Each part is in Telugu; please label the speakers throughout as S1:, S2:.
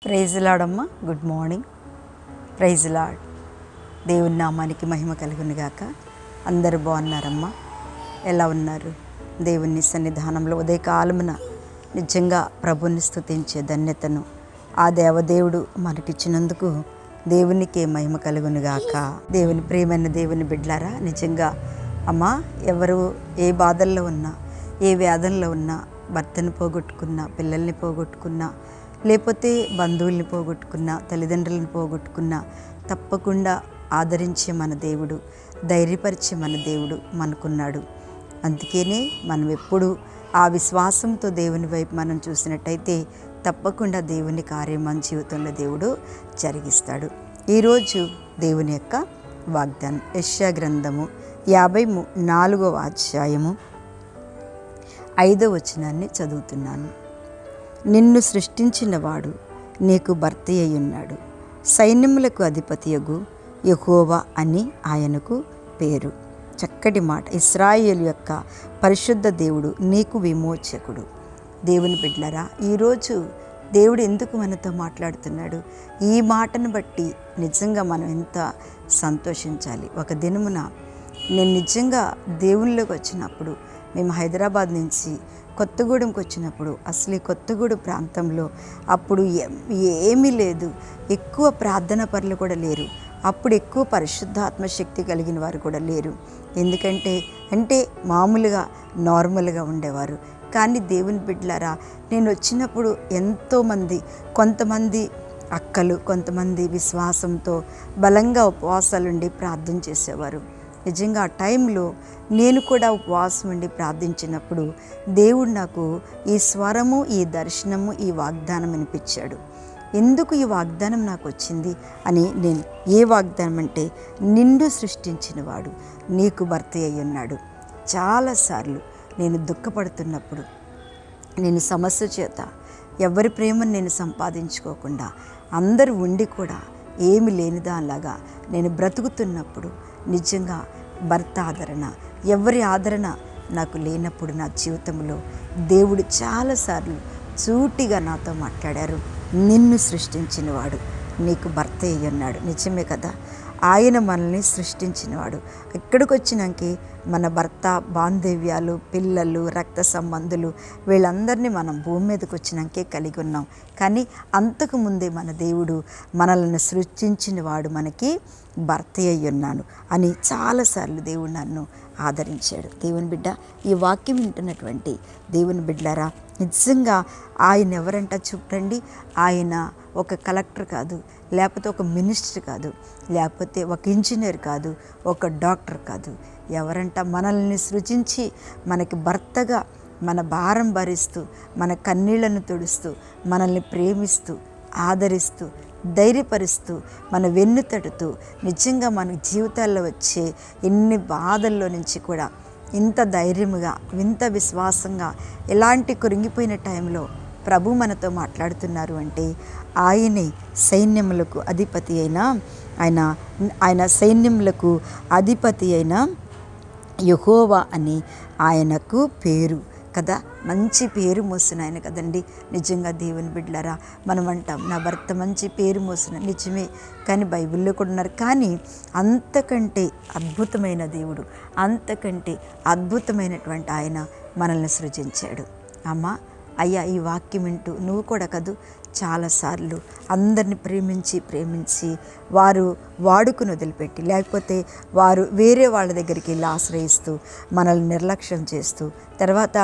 S1: ప్రైజ్ లార్డ్ అమ్మ. Good morning. Praise lord. దేవుని నామానికి మహిమ కలుగును గాక. అందరూ బాగున్నారమ్మా? ఎలా ఉన్నారు? దేవుని సన్నిధానంలో ఉదయకాలమున నిజంగా ప్రభుని స్తుతించే ధన్యతను ఆ దేవదేవుడు మనకిచ్చినందుకు దేవునికే మహిమ కలుగును గాక. దేవుని ప్రియమైన దేవుని బిడ్డలారా, నిజంగా అమ్మా, ఎవరు ఏ బాధల్లో ఉన్నా, ఏ వ్యాధుల్లో ఉన్నా, భర్తను పోగొట్టుకున్నా, పిల్లల్ని పోగొట్టుకున్నా, లేకపోతే బంధువుల్ని పోగొట్టుకున్నా, తల్లిదండ్రులను పోగొట్టుకున్నా, తప్పకుండా ఆదరించే మన దేవుడు, ధైర్యపరిచే మన దేవుడు మనకున్నాడు. అందుకనే మనం ఎప్పుడు ఆ విశ్వాసంతో దేవుని వైపు మనం చూసినట్టయితే తప్పకుండా దేవుని కార్యం మన జీవితంలో దేవుడు జరిగిస్తాడు. ఈరోజు దేవుని యొక్క వాగ్దానం యెషయా గ్రంథము 54వ అధ్యాయము 5వ వచనాన్ని చదువుతున్నాను. నిన్ను సృష్టించిన వాడు నీకు భర్త అయ్యున్నాడు, సైన్యములకు అధిపతియగు యెహోవా అని ఆయనకు పేరు. చక్కటి మాట. ఇశ్రాయేలు యొక్క పరిశుద్ధ దేవుడు నీకు విమోచకుడు. దేవుని బిడ్డలారా, ఈరోజు దేవుడు ఎందుకు మనతో మాట్లాడుతున్నాడు? ఈ మాటను బట్టి నిజంగా మనం ఎంత సంతోషించాలి. ఒక దినమున నేను నిజంగా దేవుళ్ళలోకి వచ్చినప్పుడు, మేము హైదరాబాద్ నుంచి కొత్తగూడెంకి వచ్చినప్పుడు, అసలు ఈ కొత్తగూడెం ప్రాంతంలో అప్పుడు ఏమీ లేదు. ఎక్కువ ప్రార్థన పరులు కూడా లేరు. అప్పుడు ఎక్కువ పరిశుద్ధాత్మ శక్తి కలిగిన వారు కూడా లేరు. ఎందుకంటే మామూలుగా నార్మల్గా ఉండేవారు. కానీ దేవుని బిడ్డలారా, నేను వచ్చినప్పుడు ఎంతోమంది, కొంతమంది అక్కలు, కొంతమంది విశ్వాసంతో బలంగా ఉపవాసాలుండి ప్రార్థన చేసేవారు. నిజంగా ఆ టైంలో నేను కూడా ఉపవాసం ఉండి ప్రార్థించినప్పుడు దేవుడు నాకు ఈ స్వరము, ఈ దర్శనము, ఈ వాగ్దానం అనిపించాడు. ఎందుకు ఈ వాగ్దానం నాకు వచ్చింది అని నేను, ఏ వాగ్దానం అంటే, నిన్ను సృష్టించిన వాడు నీకు భర్త అయి ఉన్నాడు. చాలాసార్లు నేను దుఃఖపడుతున్నప్పుడు, నేను సమస్య చేత ఎవరి ప్రేమను నేను సంపాదించుకోకుండా, అందరూ ఉండి కూడా ఏమి లేని దానిలాగా నేను బ్రతుకుతున్నప్పుడు, నిజంగా భర్త ఆదరణ, ఎవరి ఆదరణ నాకు లేనప్పుడు నా జీవితంలో దేవుడు చాలాసార్లు సూటిగా నాతో మాట్లాడారు. నిన్ను సృష్టించినవాడు నీకు భర్త అయ్యి ఉన్నాడు. నిజమే కదా, ఆయన మనల్ని సృష్టించినవాడు. ఇక్కడికి వచ్చినాకే మన భర్త, బాంధవ్యాలు, పిల్లలు, రక్త సంబంధులు, వీళ్ళందరినీ మనం భూమి మీదకి వచ్చినాకే కలిగి ఉన్నాం. కానీ అంతకుముందే మన దేవుడు మనల్ని సృష్టించిన వాడు మనకి భర్త అయి ఉన్నాను అని చాలాసార్లు దేవుడు నన్ను ఆదరించాడు. దేవుని బిడ్డ, ఈ వాక్యం వింటున్నటువంటి దేవుని బిడ్డలారా, నిజంగా ఆయన ఎవరంట చూడండి. ఆయన ఒక కలెక్టర్ కాదు, లేకపోతే ఒక మినిస్టర్ కాదు, లేకపోతే ఒక ఇంజనీర్ కాదు, ఒక డాక్టర్ కాదు. ఎవరంట? మనల్ని సృజించి మనకి భర్తగా మన భారం భరిస్తూ, మన కన్నీళ్లను తుడుస్తూ, మనల్ని ప్రేమిస్తూ, ఆదరిస్తూ, ధైర్యపరుస్తూ, మన వెన్ను తడుతూ, నిజంగా మన జీవితాల్లో వచ్చే ఎన్ని బాధల్లో నుంచి కూడా ఇంత ధైర్యముగా, ఇంత విశ్వాసంగా, ఎలాంటి కృంగిపోయిన టైంలో ప్రభు మనతో మాట్లాడుతున్నారు అంటే, ఆయనే సైన్యములకు అధిపతి అయిన ఆయన సైన్యములకు అధిపతి అయిన యెహోవా అని ఆయనకు పేరు కదా. మంచి పేరు మోసిన ఆయన కదండి. నిజంగా దేవుని బిడ్డలారా, మనం అంటాం నా భర్త మంచి పేరు మోసిన, నిజమే. కానీ బైబిల్లో కూడా ఉన్నారు. కానీ అంతకంటే అద్భుతమైన దేవుడు, అంతకంటే అద్భుతమైనటువంటి ఆయన మనల్ని సృజించాడు. అమ్మా, అయ్యా, ఈ వాక్యం వింటూ నువ్వు కూడా కదూ చాలాసార్లు అందరిని ప్రేమించి వారు వాడుకుని వదిలిపెట్టి, లేకపోతే వారు వేరే వాళ్ళ దగ్గరికి వెళ్ళి ఆశ్రయిస్తూ, మనల్ని నిర్లక్ష్యం చేస్తూ, తర్వాత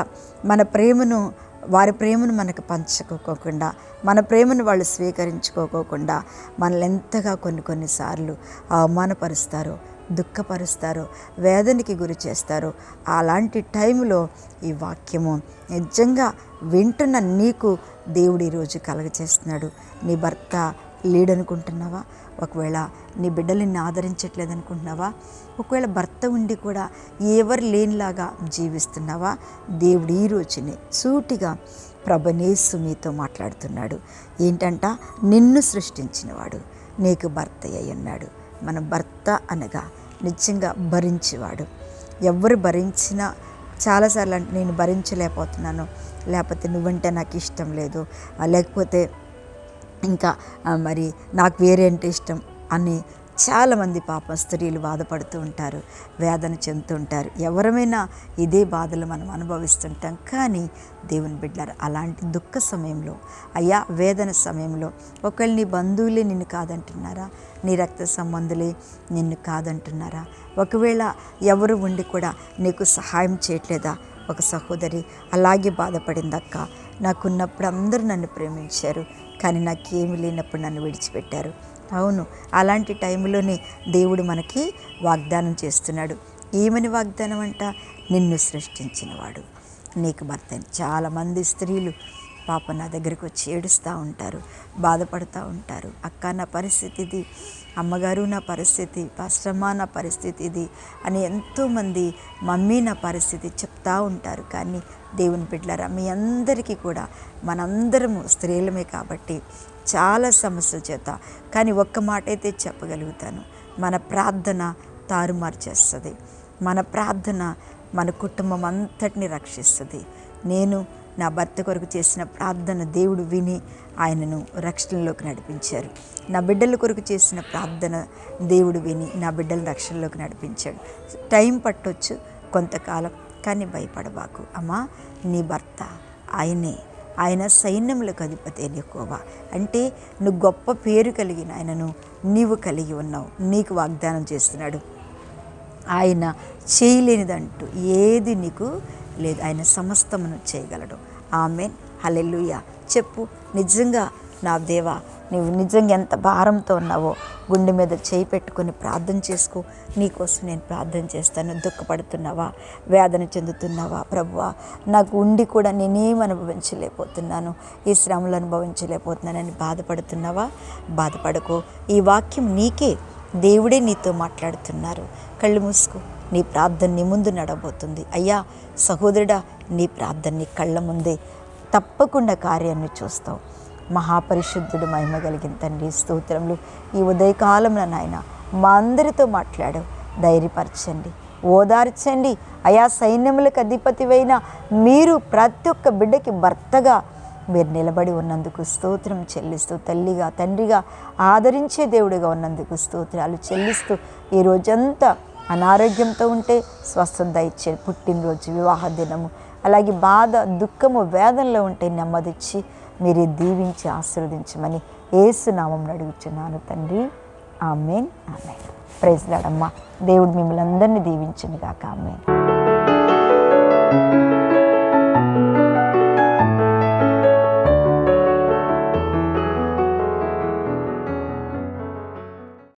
S1: వారి ప్రేమను మనకు పంచుకోకుండా, మన ప్రేమను వాళ్ళు స్వీకరించుకోకుండా మనల్ని ఎంతగా కొన్నిసార్లు అవమానపరుస్తారో, దుఃఖపరుస్తారో, వేదనకి గురి చేస్తారో, అలాంటి టైంలో ఈ వాక్యము నిజంగా వింటున్న నీకు దేవుడు ఈరోజు కలగచేస్తున్నాడు. నీ భర్త లేడనుకుంటున్నావా? ఒకవేళ నీ బిడ్డలు నిన్ను ఆదరించట్లేదు అనుకుంటున్నావా? ఒకవేళ భర్త ఉండి కూడా ఎవరు లేనిలాగా జీవిస్తున్నావా? దేవుడు ఈ రోజునే సూటిగా ప్రభుయేసు మీతో మాట్లాడుతున్నాడు. ఏంటంట? నిన్ను సృష్టించినవాడు నీకు భర్త అయి ఉన్నాడు. మన భర్త అనగా నిజంగా భరించేవాడు. ఎవరు భరించినా చాలాసార్లు అంటే, నేను భరించలేకపోతున్నాను, లేకపోతే నువ్వంటే నాకు ఇష్టం లేదు, లేకపోతే ఇంకా మరి నాకు వేరే అంటే ఇష్టం అని చాలామంది పాప స్త్రీలు బాధపడుతూ ఉంటారు, వేదన చెందుతుంటారు. ఎవరమైనా ఇదే బాధలు మనం అనుభవిస్తుంటాం. కానీ దేవుని బిడ్డలారా, అలాంటి దుఃఖ సమయంలో, అయ్యా వేదన సమయంలో ఒకవేళ నీ బంధువులే నిన్ను కాదంటున్నారా, నీ రక్త సంబంధులే నిన్ను కాదంటున్నారా, ఒకవేళ ఎవరు ఉండి కూడా నీకు సహాయం చేయట్లేదా? ఒక సహోదరి అలాగే బాధపడిందక్క, నాకున్నప్పుడు అందరూ నన్ను ప్రేమించారు, కానీ నాకేమీ లేనప్పుడు నన్ను విడిచిపెట్టారు. అవును, అలాంటి టైంలోనే దేవుడు మనకి వాగ్దానం చేస్తున్నాడు. ఏమని వాగ్దానం అంట? నిన్ను సృష్టించినవాడు నీకు భర్త. చాలామంది స్త్రీలు పాప నా దగ్గరికి వచ్చి ఏడుస్తూ ఉంటారు, బాధపడుతూ ఉంటారు. అక్క నా పరిస్థితి ఇది, అమ్మగారు నా పరిస్థితి, పాస్టమ్మ నా పరిస్థితి ఇది అని ఎంతోమంది మమ్మీ నా పరిస్థితి చెప్తూ ఉంటారు. కానీ దేవుని బిడ్డలారా, మీ అందరికీ కూడా మనందరము స్త్రీలమే కాబట్టి చాలా సమస్యల చేత, కానీ ఒక్క మాట అయితే చెప్పగలుగుతాను, మన ప్రార్థన తారుమారు చేస్తుంది. మన ప్రార్థన మన కుటుంబం అంతటిని రక్షిస్తుంది. నేను నా భర్త కొరకు చేసిన ప్రార్థన దేవుడు విని ఆయనను రక్షణలోకి నడిపించారు. నా బిడ్డల కొరకు చేసిన ప్రార్థన దేవుడు విని నా బిడ్డల రక్షణలోకి నడిపించాడు. టైం పట్టొచ్చు కొంతకాలం, కానీ భయపడబాకు అమ్మా, నీ భర్త ఆయనే, ఆయన సైన్యములకు అధిపతి యెహోవా. అంటే నువ్వు గొప్ప పేరు కలిగిన ఆయనను నీవు కలిగి ఉన్నావు. నీకు వాగ్దానం చేస్తున్నాడు, ఆయన చేయలేనిదంటూ ఏది నీకు లేదు, ఆయన సమస్తమును చేయగలడు. ఆమేన్, హల్లెలూయా. చెప్పు, నిజంగా నా దేవా, నీవు నిజంగా ఎంత భారంతో ఉన్నావో గుండె మీద చేయి పెట్టుకొని ప్రార్థన చేసుకో. నీకోసం నేను ప్రార్థన చేస్తాను. దుఃఖపడుతున్నావా, వేదన చెందుతున్నావా? ప్రభువా, నాకు ఉండి కూడా నేనేం అనుభవించలేకపోతున్నాను, ఈ శ్రమలు అనుభవించలేకపోతున్నానని బాధపడుతున్నావా? బాధపడకు. ఈ వాక్యం నీకే, దేవుడే నీతో మాట్లాడుతున్నారు. కళ్ళు మూసుకో, నీ ప్రార్థన నీ ముందు నడబోతుంది. అయ్యా సహోదరుడా, నీ ప్రార్థన నీ కళ్ళ ముందే తప్పకుండా కార్యాన్ని చూస్తావు. మహాపరిశుద్ధుడు, మహిమ కలిగిన తండ్రి, స్తోత్రములు. ఈ ఉదయకాలంలో నాయన మా అందరితో మాట్లాడావు. ధైర్యపరచండి, ఓదార్చండి. అయా సైన్యములకు అధిపతివైన మీరు ప్రతి ఒక్క బిడ్డకి భర్తగా మీరు నిలబడి ఉన్నందుకు స్తోత్రం చెల్లిస్తూ, తల్లిగా తండ్రిగా ఆదరించే దేవుడిగా ఉన్నందుకు స్తోత్రాలు చెల్లిస్తూ, ఈ రోజంతా అనారోగ్యంతో ఉంటే స్వస్థత ఇచ్చే పుట్టినరోజు, వివాహ దినము, అలాగే బాధ, దుఃఖము, వేదనలో ఉంటే నెమ్మదిచ్చి మీరు దీవించి ఆశీర్వదించమని యేసు నామమున అడుగుచున్నాను తండ్రి. ఆమేన్, ఆమేన్. ప్రైజ్ లార్డ్ అమ్మా. దేవుడు మిమ్మల్ని అందరినీ దీవించును గాక. ఆమేన్.